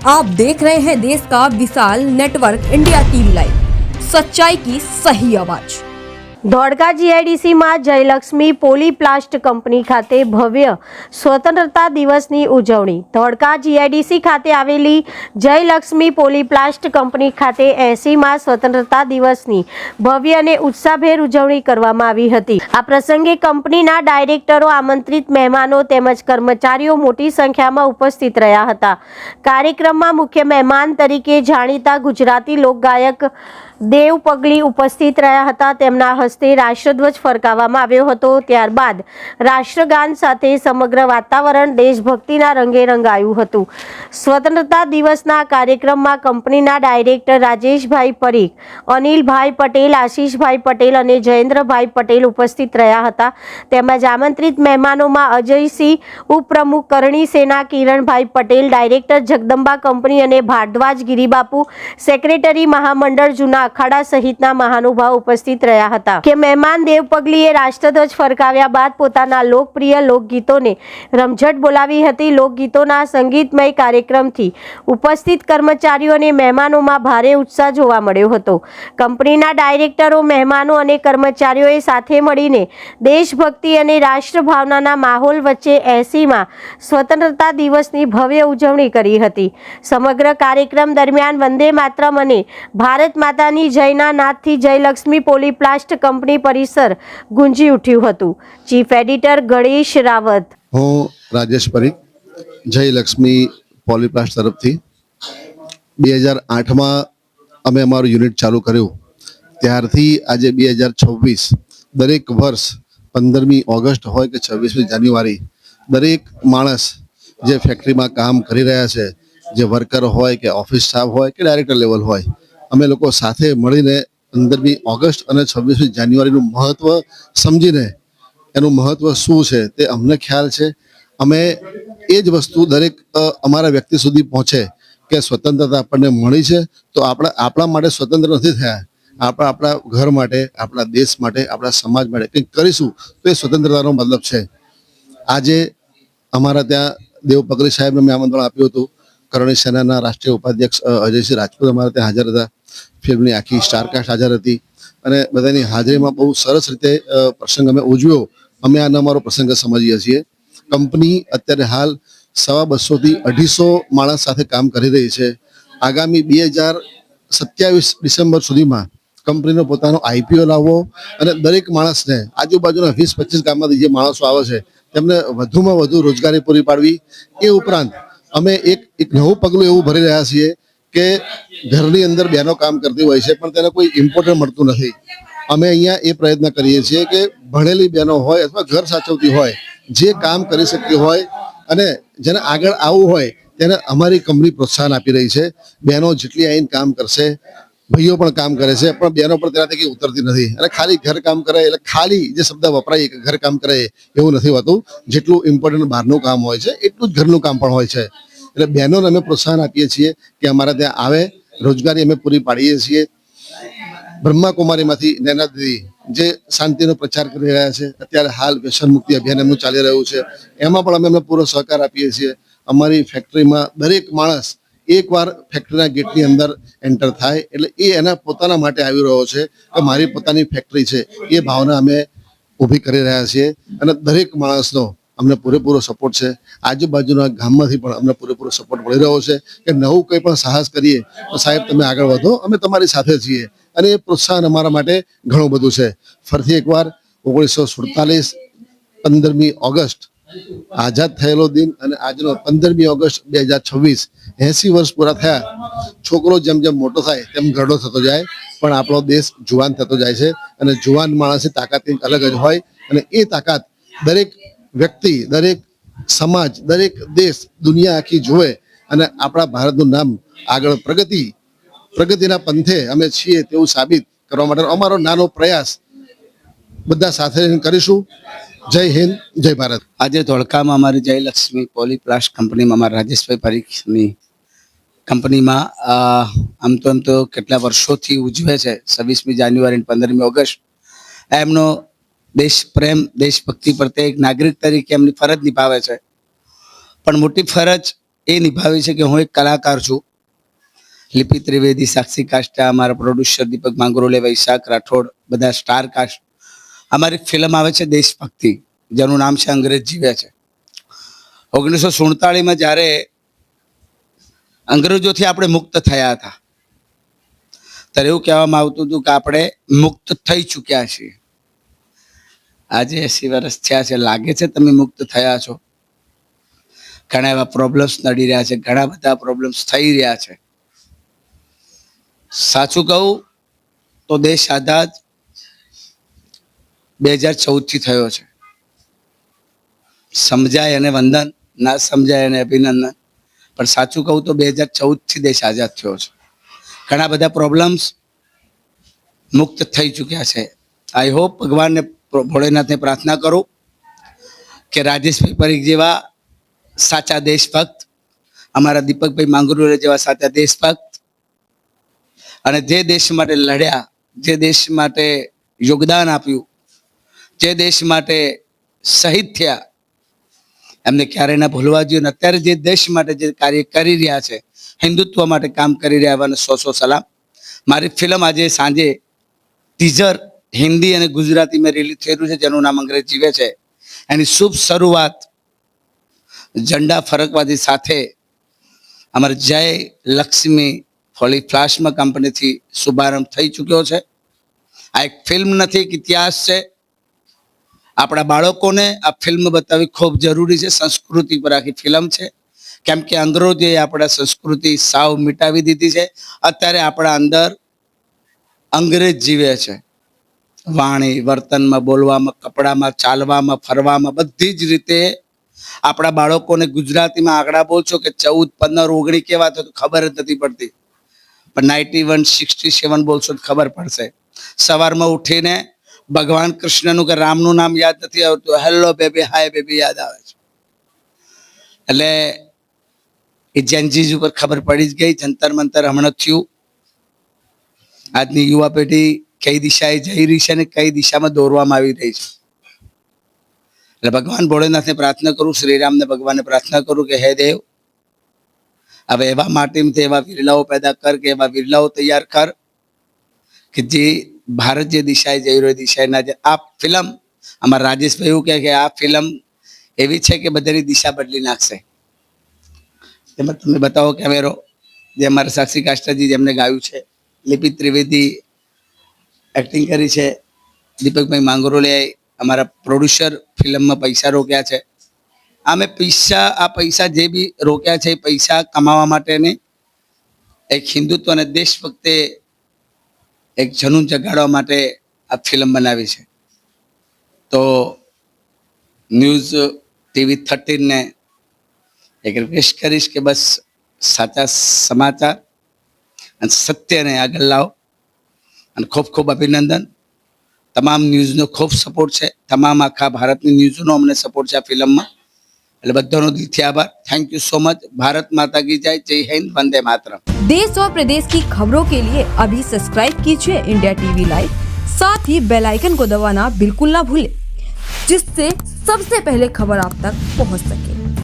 आप देख रहे हैं देश का विशाल नेटवर्क इंडिया टीवी लाइव, सच्चाई की सही आवाज। ધોળકા જીઆઈડીસીમાં જયલક્ષ્મી પોલીપ્લાસ્ટ કંપની ખાતે ભવ્ય સ્વતંત્રતા દિવસની ઉજવણી। ધોળકા જીઆઈડીસી ખાતે આવેલી જયલક્ષ્મી પોલીપ્લાસ્ટ કંપની ખાતે 80માં સ્વતંત્રતા દિવસની ભવ્ય અને ઉત્સાહભેર ઉજવણી કરવામાં આવી હતી। આ પ્રસંગે કંપનીના ડાયરેક્ટરો, આમંત્રિત મહેમાનો તેમજ કર્મચારીઓ મોટી સંખ્યામાં ઉપસ્થિત રહ્યા હતા। કાર્યક્રમમાં મુખ્ય મહેમાન તરીકે જાણીતા ગુજરાતી લોકગાયક દેવ પગલી ઉપસ્થિત રહ્યા હતા। તેમના હસ્તે રાષ્ટ્રધ્વજ ફરકાવવામાં આવ્યો હતો। ત્યારબાદ રાષ્ટ્રગાન સાથે સમગ્ર વાતાવરણ દેશભક્તિના રંગે રંગાયું હતું। સ્વતંત્રતા દિવસના કાર્યક્રમમાં કંપનીના ડાયરેક્ટર રાજેશભાઈ પરીખ, અનિલભાઈ પટેલ, આશીષભાઈ પટેલ અને જયેન્દ્રભાઈ પટેલ ઉપસ્થિત રહ્યા હતા। તેમજ આમંત્રિત મહેમાનોમાં અજયસિંહ, ઉપપ્રમુખ કરણી સેના કિરણભાઈ પટેલ, ડાયરેક્ટર જગદંબા કંપની અને ભારદ્વાજ ગિરિબાપુ, સેક્રેટરી મહામંડળ જૂના અખાડા સહિતના મહાનુભાવ ઉપસ્થિત રહ્યા હતા। કે મહેમાન દેવ પગલીએ રાષ્ટ્રધ્વજ ફરકાવ્યા બાદ પોતાના લોકપ્રિય લોકગીતોને રમઝટ બોલાવી હતી। લોકગીતોના સંગીતમય કાર્યક્રમથી ઉપસ્થિત કર્મચારીઓ અને મહેમાનોમાં ભારે ઉત્સાહ જોવા મળ્યો હતો। કંપનીના ડાયરેક્ટરો, મહેમાનો અને કર્મચારીઓએ સાથે મળીને દેશભક્તિ અને રાષ્ટ્રભાવનાના માહોલ વચ્ચે 80માં સ્વતંત્રતા દિવસની ભવ્ય ઉજવણી કરી હતી। સમગ્ર કાર્યક્રમ દરમિયાન વંદે માતરમ અને ભારત માતાની જયના નાદથી જયલક્ષ્મી પોલીપ્લાસ્ટ કંપની પરિસર ગુંજી ઉઠ્યું હતું। Chief editor Ganesh Rawat. હું રાજેશ પરીખ, જયલક્ષ્મી પોલીપ્લાસ્ટ તરફથી 2008માં અમે અમારું યુનિટ ચાલુ કર્યું। ત્યારથી આજે 2026 દરેક વર્ષ 15મી ઓગસ્ટ હોય કે 26મી જાન્યુઆરી દરેક માણસ જે ફેક્ટરીમાં કામ કરી રહ્યા છે, જે વર્કર હોય કે ઓફિસ સ્ટાફ હોય કે ડાયરેક્ટર લેવલ હોય, અમે લોકો સાથે મળીને 15મી ઓગસ્ટ અને 26મી જાન્યુઆરીનું મહત્વ સમજીને એનું મહત્વ શું છે તે અમને ખ્યાલ છે। અમે એ જ વસ્તુ દરેક અમારા વ્યક્તિ સુધી પહોંચે કે સ્વતંત્રતા આપણને મળી છે તો આપણા માટે સ્વતંત્ર નથી થયા, આપણા ઘર માટે, આપણા દેશ માટે, આપણા સમાજ માટે કંઈક કરીશું તો એ સ્વતંત્રતાનો મતલબ છે। આજે અમારા ત્યાં દેવ પગલી સાહેબને મેં આમંત્રણ આપ્યું હતું। કરણી સેનાના રાષ્ટ્રીય ઉપાધ્યક્ષ અજયસિંહ રાજપૂત અમારા ત્યાં હાજર હતા। ફિલ્મની આખી સ્ટારકાસ્ટ હાજર હતી અને બધાની હાજરીમાં બહુ સરસ રીતે પ્રસંગ અમે ઉજવ્યો। અમે આનો અમારો પ્રસંગ સમજીએ છીએ। કંપની અત્યારે હાલ 250થી 250 માણસ સાથે કામ કરી રહી છે। આગામી 2027 ડિસેમ્બર સુધીમાં કંપનીનો પોતાનો આઈપીઓ લાવવો અને દરેક માણસને આજુબાજુના 20-25 ગામમાંથી જે માણસો આવે છે તેમને વધુમાં વધુ રોજગારી પૂરી પાડવી। એ ઉપરાંત અમે એક નવું પગલું એવું ભરી રહ્યા છીએ કે ઘરની અંદર બહેનો કામ કરતી હોય છે પણ તેને કોઈ ઇમ્પોર્ટન્ટ મળતું નથી। અમે અહીંયા એ પ્રયત્ન કરીએ છીએ કે ભણેલી બહેનો હોય અથવા ઘર સાચવતી હોય, જે કામ કરી શકતી હોય અને જેને આગળ આવવું હોય તેને અમારી કંપની પ્રોત્સાહન આપી રહી છે। બહેનો જેટલી આવીને કામ કરશે, ભાઈઓ પણ કામ કરે છે પણ બહેનો પણ તેનાથી ઉતરતી નથી અને ખાલી ઘર કામ કરે એટલે ખાલી જે શબ્દ વપરાય કે ઘર કામ કરે એવું નથી હોતું। જેટલું ઇમ્પોર્ટન્ટ બહારનું કામ હોય છે એટલું જ ઘરનું કામ પણ હોય છે। એટલે બહેનોને અમે પ્રોત્સાહન આપીએ છીએ કે અમારા ત્યાં આવે, રોજગારી અમે પૂરી પાડીએ છીએ। બ્રહ્માકુમારીમાંથી નૈના દીદી જે શાંતિનો પ્રચાર કરી રહ્યા છે, અત્યારે હાલ વ્યસન મુક્તિ અભિયાન એમનું ચાલી રહ્યું છે, એમાં પણ અમે એમને પૂરો સહકાર આપીએ છીએ। અમારી ફેક્ટરીમાં દરેક માણસ એકવાર ફેક્ટરીના ગેટની અંદર એન્ટર થાય એટલે એ એના પોતાના માટે આવી રહ્યો છે કે મારી પોતાની ફેક્ટરી છે, એ ભાવના અમે ઊભી કરી રહ્યા છીએ અને દરેક માણસનો અમને પૂરેપૂરો સપોર્ટ છે। આજુબાજુના ગામમાંથી પણ અમને પૂરેપૂરો સપોર્ટ મળી રહ્યો છે કે નવું કંઈ પણ સાહસ કરીએ તો સાહેબ તમે આગળ વધો, અમે તમારી સાથે છીએ અને એ પ્રોત્સાહન અમારા માટે ઘણું બધું છે। ફરીથી એકવાર 1947 15મી ઓગસ્ટ આઝાદ થયેલો દિન અને આજનો 15મી ઓગસ્ટ 2026 80 વર્ષ પૂરા થયા। છોકરો જેમ જેમ મોટો થાય તેમ ઘરડો થતો જાય પણ આપણો દેશ જુવાન થતો જાય છે અને જુવાન માણસની તાકાત કંઈક અલગ જ હોય અને એ તાકાત દરેક વ્યક્તિ, દરેક સમાજ, દરેક દેશ, દુનિયા આખી જુએ અને આપણા ભારતનું નામ આગળ પ્રગતિના પંથે અમે છીએ તેવું સાબિત કરવા માટે અમારો નાનો પ્રયાસ બધા સાથે કરીશું। જય હિન્દ, જય ભારત। આજે ધોળકામાં અમારી જયલક્ષ્મી પોલીપ્લાસ્ટ કંપનીમાં અમારા રાજેશભાઈ પરીખની કંપનીમાં આમ તો કેટલા વર્ષોથી ઉજવે છે 26મી જાન્યુઆરી 15મી ઓગસ્ટ। એમનો દેશ પ્રેમ, દેશભક્તિ પ્રત્યે એક નાગરિક તરીકે એમની ફરજ નિભાવે છે પણ મોટી ફરજ એ નિભાવી છે કે હું એક કલાકાર છું. લિપિ ત્રિવેદી, સાક્ષી કાષ્ટા, અમારા પ્રોડ્યુસર દીપક માંગરોલે, વૈશાખ રાઠોડ, બધા સ્ટાર કાસ્ટ. અમારી ફિલ્મ આવે છે દેશભક્તિ, જેનું નામ છે અંગ્રેજ જીવે છે. 1947 જ્યારે અંગ્રેજોથી આપણે મુક્ત થયા હતા ત્યારે એવું કહેવામાં આવતું હતું કે આપણે મુક્ત થઈ ચૂક્યા છીએ. આજે 80 વર્ષ થયા છે, લાગે છે તમે મુક્ત થયા છો? ઘણા એવા પ્રોબ્લેમ્સ નડી રહ્યા છે, ઘણા બધા પ્રોબ્લેમ્સ થઈ રહ્યા છે. સાચું કહું તો દેશ આઝાદ 2014 થી થયો છે. સમજાય અને વંદન, ના સમજાય અને અભિનંદન, પણ સાચું કહું તો 2014 થી દેશ આઝાદ થયો છે. ઘણા બધા પ્રોબ્લેમ્સ મુક્ત થઈ ચૂક્યા છે. આઈ હોપ, ભગવાનને ભોળેનાથને પ્રાર્થના કરું કે રાજેશભાઈ પરીખ જેવા સાચા દેશભક્ત, અમારા દીપકભાઈ માંગરોલે જેવા સાચા દેશભક્ત, અને જે દેશ માટે લડ્યા, જે દેશ માટે યોગદાન આપ્યું, જે દેશ માટે શહીદ થયા, એમને ક્યારેય ના ભૂલવા જોઈએ. અને અત્યારે જે દેશ માટે જે કાર્ય કરી રહ્યા છે, હિન્દુત્વ માટે કામ કરી રહ્યા એવાને 100 સલામ. મારી ફિલ્મ આજે સાંજે ટીઝર હિન્દી અને ગુજરાતીમાં રિલીઝ થયેલું છે, જેનું નામ અંગ્રેજ જીવે છે. એની શુભ શરૂઆત ઝંડા ફરકવાથી સાથે અમારે જય લક્ષ્મી પોલી પ્લાસ્ટમાં કંપનીથી શુભારંભ થઈ ચૂક્યો છે. આ એક ફિલ્મ નથી, એક ઇતિહાસ છે. આપણા બાળકોને આ ફિલ્મ બતાવવી ખૂબ જરૂરી છે. સંસ્કૃતિ પર આખી ફિલ્મ છે, કેમ કે અંગ્રેજોએ આપણા સંસ્કૃતિ સાવ મિટાવી દીધી છે. અત્યારે આપણા અંદર અંગ્રેજ જીવે છે. વાણી, વર્તનમાં, બોલવામાં, કપડામાં, ચાલવામાં, ફરવામાં, બધી જ રીતે આપણા બાળકોને ગુજરાતીમાં આંકડા બોલશો કે 14, 15, 19 કેવા તો ખબર જ નથી પડતી, પણ 91, 67 બોલશો તો ખબર પડશે. સવારમાં ઉઠીને ભગવાન કૃષ્ણનું કે રામનું નામ યાદ નથી આવતું, હેલો બેબી, હાય બેબી યાદ આવે છે. એટલે એ જેનજીસ ઉપર ખબર પડી જ ગઈ. જંતર મંતર હમણાં થયું. આજની યુવા પેઢી કઈ દિશાએ જઈ રહી છે અને કઈ દિશામાં દોરવામાં આવી રહી છે. એટલે ભગવાન ભોળેનાથને પ્રાર્થના કરું, શ્રીરામને ભગવાનને પ્રાર્થના કરું કે હે દેવ, હવે એવા માટીમાંથી એવા વિરલાઓ પેદા કર, કે એવા વિરલાઓ તૈયાર કર કે જે ભારત જે દિશાએ જઈ રહ્યો દિશાના જે આ ફિલ્મ, અમારા રાજેશભાઈ એવું કહે કે આ ફિલ્મ એવી છે કે બધાની દિશા બદલી નાખશે. એમાં તમે બતાવો કેમેરો, જે અમારા સાક્ષી કાષ્ટાજી જેમને ગાયું છે, લિપિ ત્રિવેદી એક્ટિંગ કરી છે, દીપકભાઈ માંગરોલે અમારા પ્રોડ્યુસર ફિલ્મમાં પૈસા રોક્યા છે. અમે આ પૈસા જે બી રોક્યા છે એ પૈસા કમાવા માટેની એક હિન્દુત્વ અને દેશ વખતે એક જનૂન જગાડવા માટે આ ફિલ્મ બનાવી છે. તો ન્યૂઝ TV 13 ને એક રિક્વેસ્ટ કરીશ કે બસ સાચા સમાચાર અને સત્યને આગળ લાવો. અને ખૂબ ખૂબ અભિનંદન. તમામ ન્યૂઝનો ખૂબ સપોર્ટ છે, તમામ આખા ભારતની ન્યૂઝનો અમને સપોર્ટ છે આ ફિલ્મમાં. એટલે બધાનો દિલથી આભાર. Thank you so much. Bharat माता की जय. जय हिंद. वंदे मातरम. देश और प्रदेश की खबरों के लिए अभी सब्सक्राइब कीजिए इंडिया टीवी लाइव, साथ ही बेल आइकन को दबाना बिल्कुल ना भूलें, जिससे सबसे पहले खबर आप तक पहुंच सके.